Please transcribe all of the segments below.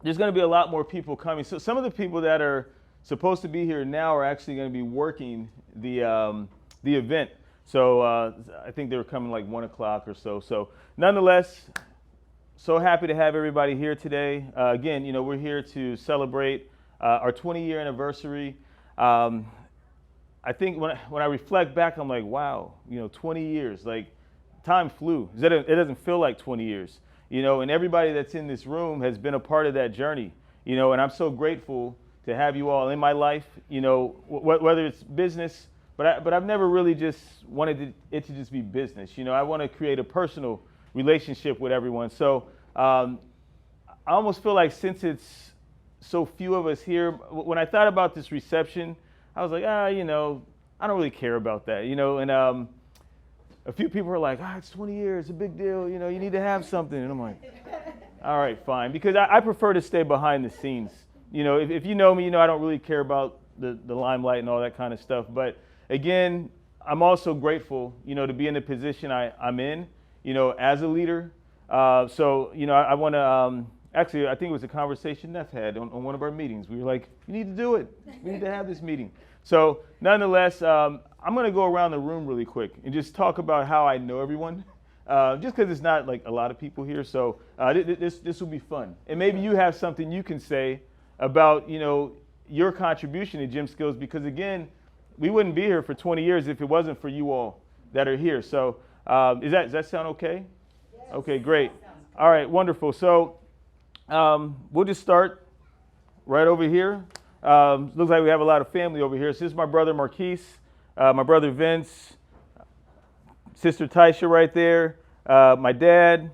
there's going to be a lot more people coming. So some of the people that are supposed to be here now are actually going to be working the event. So I think they were coming like 1 o'clock or so. So nonetheless, so happy to have everybody here today. Again, we're here to celebrate our 20-year anniversary. I think when I reflect back, I'm like, wow, 20 years, like time flew. It doesn't feel like 20 years, and everybody that's in this room has been a part of that journey, and I'm so grateful to have you all in my life, whether it's business, but I've never really just wanted it to just be business. I want to create a personal relationship with everyone. So I almost feel like since it's so few of us here, when I thought about this reception, I was like, I don't really care about that, and a few people are like, it's 20 years, it's a big deal, you need to have something. And I'm like, all right, fine. Because I prefer to stay behind the scenes. If you know me, I don't really care about the limelight and all that kind of stuff. But again, I'm also grateful, to be in the position I'm in, as a leader. So, I want to, actually, I think it was a conversation Neff had on one of our meetings. We were like, you need to do it. We need to have this meeting. So nonetheless, I'm going to go around the room really quick and just talk about how I know everyone, just because it's not like a lot of people here. So this will be fun. And maybe you have something you can say about, your contribution to Gym Skills, because again, we wouldn't be here for 20 years if it wasn't for you all that are here. So does that sound okay? Yes. Okay, great. All right, wonderful. So we'll just start right over here. Looks like we have a lot of family over here. So this is my brother Marquise, my brother Vince, sister Taisha right there, my dad,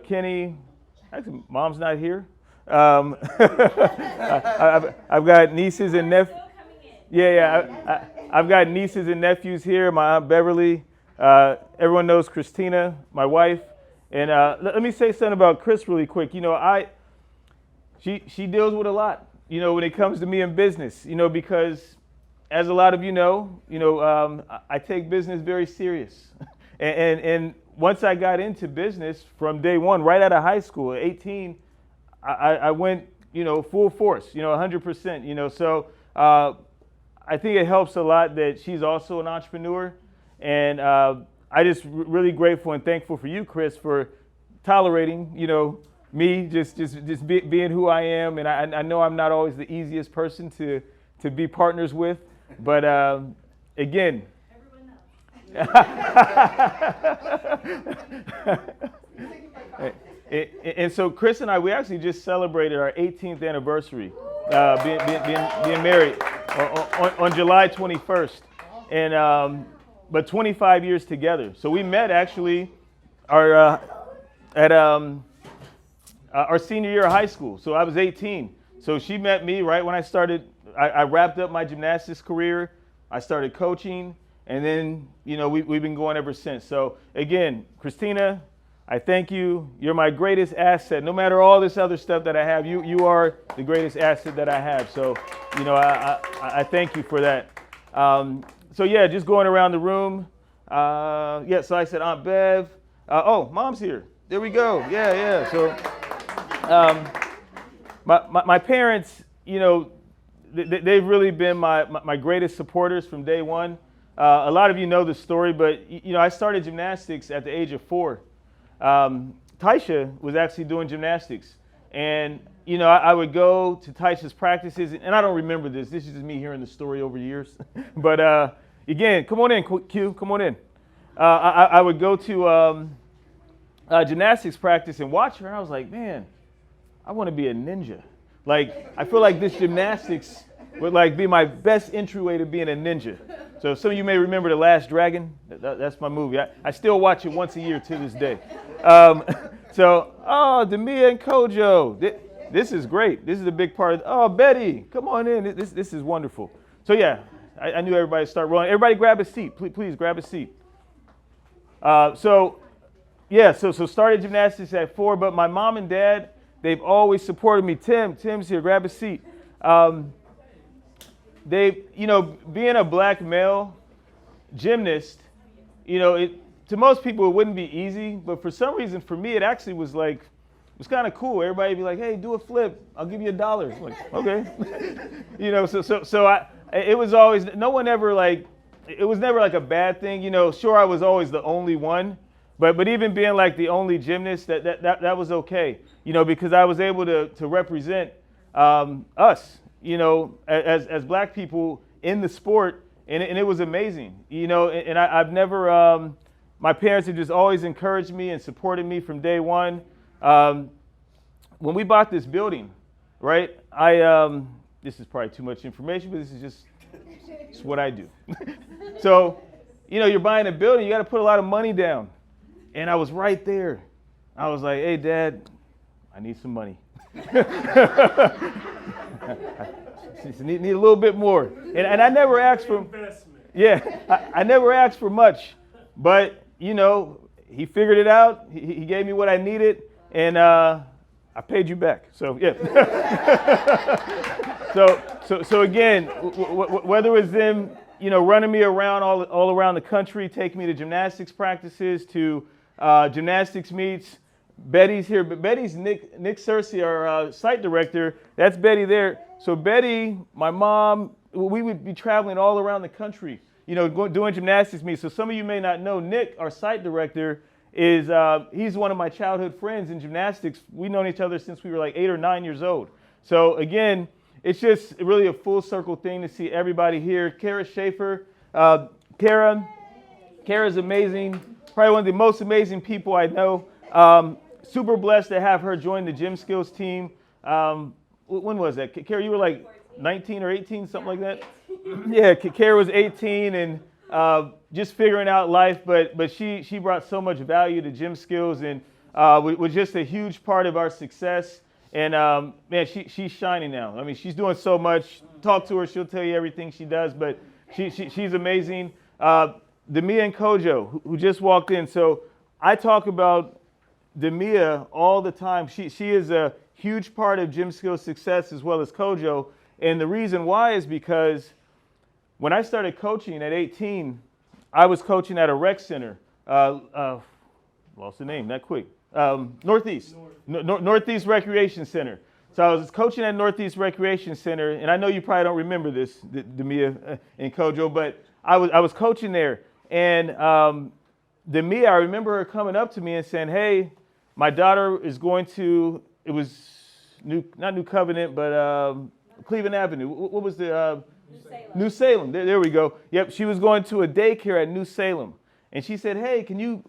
Kenny. Actually, mom's not here. I've got nieces and nephews. I've got nieces and nephews here. My Aunt Beverly. Everyone knows Christina, my wife. And let me say something about Chris really quick. She deals with a lot, when it comes to me in business, because as a lot of I take business very serious. and once I got into business from day one, right out of high school, at 18, I went, full force, 100%, so I think it helps a lot that she's also an entrepreneur. And I just really grateful and thankful for you, Chris, for tolerating, me just being who I am. And I know I'm not always the easiest person to be partners with, but again. Everyone knows. And so Chris and I, we actually just celebrated our 18th anniversary, being married on July 21st. And but 25 years together. So we met actually at our senior year of high school. So I was 18. So she met me right when I started. I wrapped up my gymnastics career. I started coaching, and then we've been going ever since. So again, Christina, I thank you. You're my greatest asset. No matter all this other stuff that I have, you are the greatest asset that I have. So I thank you for that. So yeah, just going around the room. So I said Aunt Bev. Mom's here. There we go. Yeah. So my parents, they've really been my greatest supporters from day one. A lot of you know the story, but I started gymnastics at the age of 4. Taisha was actually doing gymnastics, and I would go to Taisha's practices, and I don't remember this. This is just me hearing the story over years. But again, come on in, Q. Come on in. I would go to gymnastics practice and watch her, and I was like, man, I want to be a ninja. Like, I feel like this gymnastics would be my best entryway to being a ninja. So some of you may remember The Last Dragon. That's my movie. I still watch it once a year to this day. Demia and Kojo. This is great. This is a big part of Betty, come on in. This is wonderful. So yeah, I knew everybody would start rolling. Everybody grab a seat. Please grab a seat. So started gymnastics at 4, but my mom and dad, they've always supported me. Tim's here, grab a seat. Being a black male gymnast, to most people it wouldn't be easy, but for some reason for me it actually was like was kind of cool. Everybody would be like, hey, do a flip. I'll give you $1. Like, okay. It was always, no one ever like, it was never like a bad thing. Sure, I was always the only one, but even being like the only gymnast, that was okay, because I was able to represent us, as black people in the sport, and it was amazing, and I've never, my parents have just always encouraged me and supported me from day one. When we bought this building, right, this is probably too much information, but this is just what I do. So, you're buying a building, you got to put a lot of money down. And I was right there. I was like, hey, Dad, I need some money. Need a little bit more. And I never asked for, I never asked for much. But, he figured it out. He gave me what I needed, and I paid you back. So, yeah. So again, whether it's them, running me around all around the country, taking me to gymnastics practices, to gymnastics meets. Betty's here, but Betty's Nick Searcy, our site director. That's Betty there. So Betty, my mom, we would be traveling all around the country, doing gymnastics meets. So some of you may not know, Nick, our site director, he's one of my childhood friends in gymnastics. We've known each other since we were like 8 or 9 years old. So again, it's just really a full circle thing to see everybody here. Kara Schaefer, Kara's amazing, probably one of the most amazing people I know. Super blessed to have her join the Gym Skills team. When was that? Kara, you were like 19 or 18, something like that? Yeah, Kara was 18 and just figuring out life, but she brought so much value to Gym Skills and was just a huge part of our success. And man, she's shining now. I mean, she's doing so much. Talk to her, she'll tell you everything she does, but she's amazing. Demia and Kojo, who just walked in. So I talk about Demia all the time. She is a huge part of Gym Skills success as well as Kojo. And the reason why is because when I started coaching at 18, I was coaching at a rec center. Lost the name that quick. Northeast Recreation Center. So I was coaching at Northeast Recreation Center, and I know you probably don't remember this, Demia and Kojo, but I was coaching there. And Demia, I remember her coming up to me and saying, hey, my daughter is going to, it was not New Covenant, but Cleveland Avenue. What was the? New Salem. There we go. Yep, she was going to a daycare at New Salem. And she said, hey, can you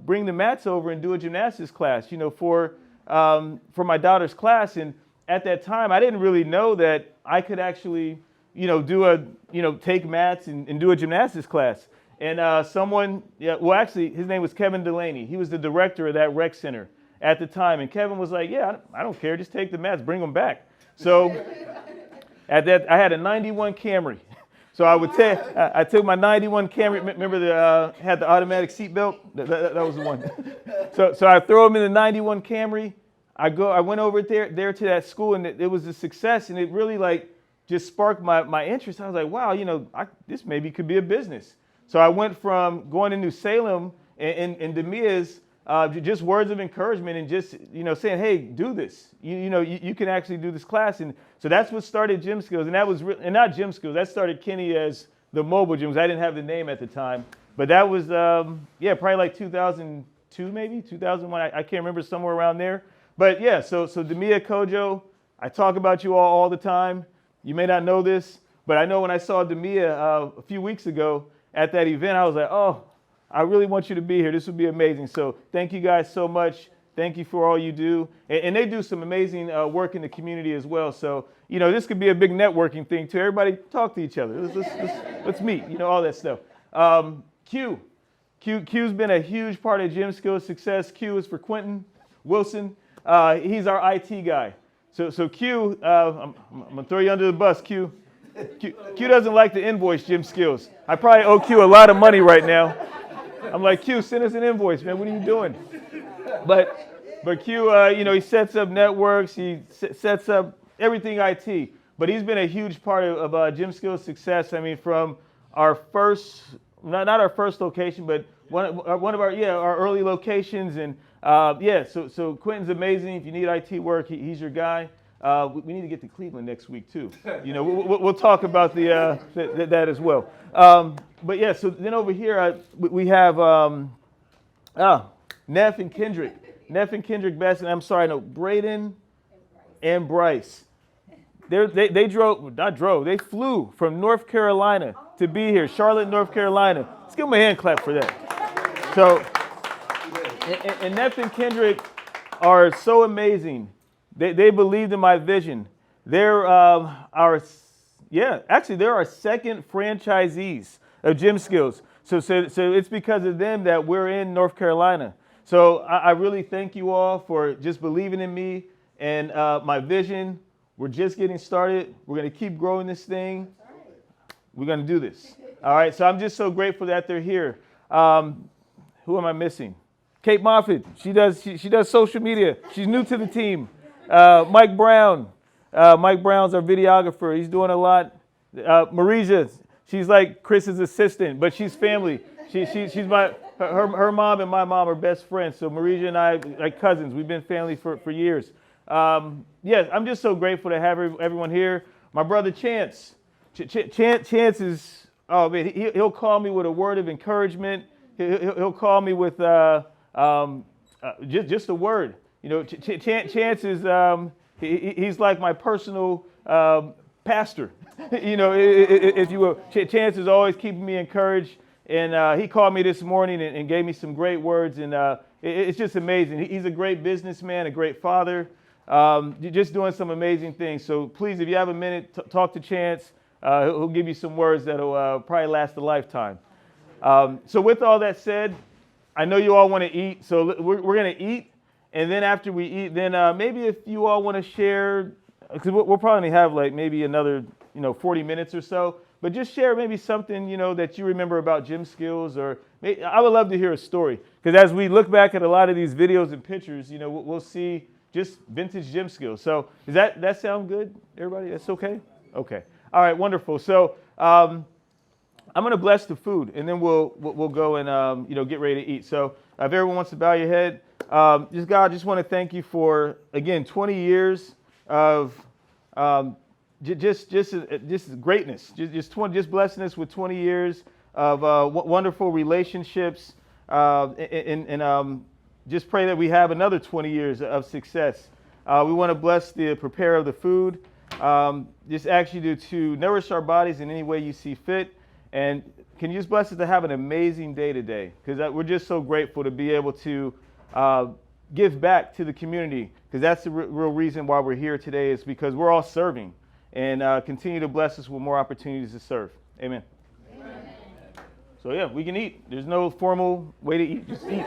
bring the mats over and do a gymnastics class, for my daughter's class? And at that time, I didn't really know that I could actually, take mats and do a gymnastics class. And actually, his name was Kevin Delaney. He was the director of that rec center at the time. And Kevin was like, yeah, I don't care. Just take the mats, bring them back. So I had a 91 Camry. So I took my 91 Camry. Remember had the automatic seatbelt? That was the one. So I throw them in the 91 Camry. I went over there to that school, and it was a success, and it really just sparked my interest. I was like, wow, this maybe could be a business. So I went from going to New Salem and Demia's just words of encouragement and just saying, hey, do this. You can actually do this class. And so that's what started Gym Skills. And that was and not Gym Skills. That started Kenny as the mobile gyms. I didn't have the name at the time, but that was probably like 2002 maybe 2001. I can't remember, somewhere around there. But yeah, so Demia, Kojo, I talk about you all the time. You may not know this, but I know when I saw Demia a few weeks ago at that event, I was like, oh, I really want you to be here. This would be amazing. So thank you guys so much. Thank you for all you do. And they do some amazing work in the community as well. So, this could be a big networking thing too. Everybody talk to each other. Let's meet, all that stuff. Q's been a huge part of Gym Skills success. Q is for Quentin Wilson. He's our IT guy. So Q, I'm going to throw you under the bus, Q. Q doesn't like to invoice Gym Skills. I probably owe Q a lot of money right now. I'm like, Q, send us an invoice, man. What are you doing? But Q, he sets up networks. He sets up everything IT. But he's been a huge part of Gym Skills success. I mean, from our first, not our first location, but one of our early locations. And So Quentin's amazing. If you need IT work, he's your guy. We need to get to Cleveland next week too. We'll talk about that as well. So then over here we have Neff and Kendrick. Neff and Kendrick Best, and I'm sorry, no, Braden and Bryce. They flew from North Carolina to be here, Charlotte, North Carolina. Let's give them a hand clap for that. So, and Neff and Kendrick are so amazing. They believed in my vision. They're our second franchisees of Gym Skills. So it's because of them that we're in North Carolina. So I really thank you all for just believing in me and my vision. We're just getting started. We're going to keep growing this thing. We're going to do this. All right. So I'm just so grateful that they're here. Who am I missing? Kate Moffitt. She does social media. She's new to the team. Mike Brown. Mike Brown's our videographer. He's doing a lot. Marija. She's like Chris's assistant, but she's family. She's her mom and my mom are best friends. So Marija and I are like cousins. We've been family for years. I'm just so grateful to have everyone here. My brother Chance. Chance is, oh man, he'll call me with a word of encouragement. He'll call me with just a word. Chance is he's like my personal pastor. If you will. Chance is always keeping me encouraged. And he called me this morning and gave me some great words. And it's just amazing. He's a great businessman, a great father, just doing some amazing things. So please, if you have a minute, talk to Chance. He'll give you some words that'll probably last a lifetime. So with all that said, I know you all want to eat. So we're going to eat. And then after we eat, then maybe if you all want to share, because we'll probably have like maybe another 40 minutes or so. But just share maybe something, that you remember about Gym Skills, or I would love to hear a story. Because as we look back at a lot of these videos and pictures, we'll see just vintage Gym Skills. So does that sound good, everybody? That's okay? Okay. All right, wonderful. So I'm going to bless the food, and then we'll go and get ready to eat. So if everyone wants to bow your head, just want to thank you for, again, 20 years of just greatness, just blessing us with 20 years of wonderful relationships, and just pray that we have another 20 years of success. We want to bless the preparer of the food. Just ask you to nourish our bodies in any way you see fit, and can you just bless us to have an amazing day today? Because we're just so grateful to be able to give back to the community, because that's the real reason why we're here today, is because we're all serving. And continue to bless us with more opportunities to serve. Amen. Amen. So yeah, we can eat. There's no formal way to eat. Just eat.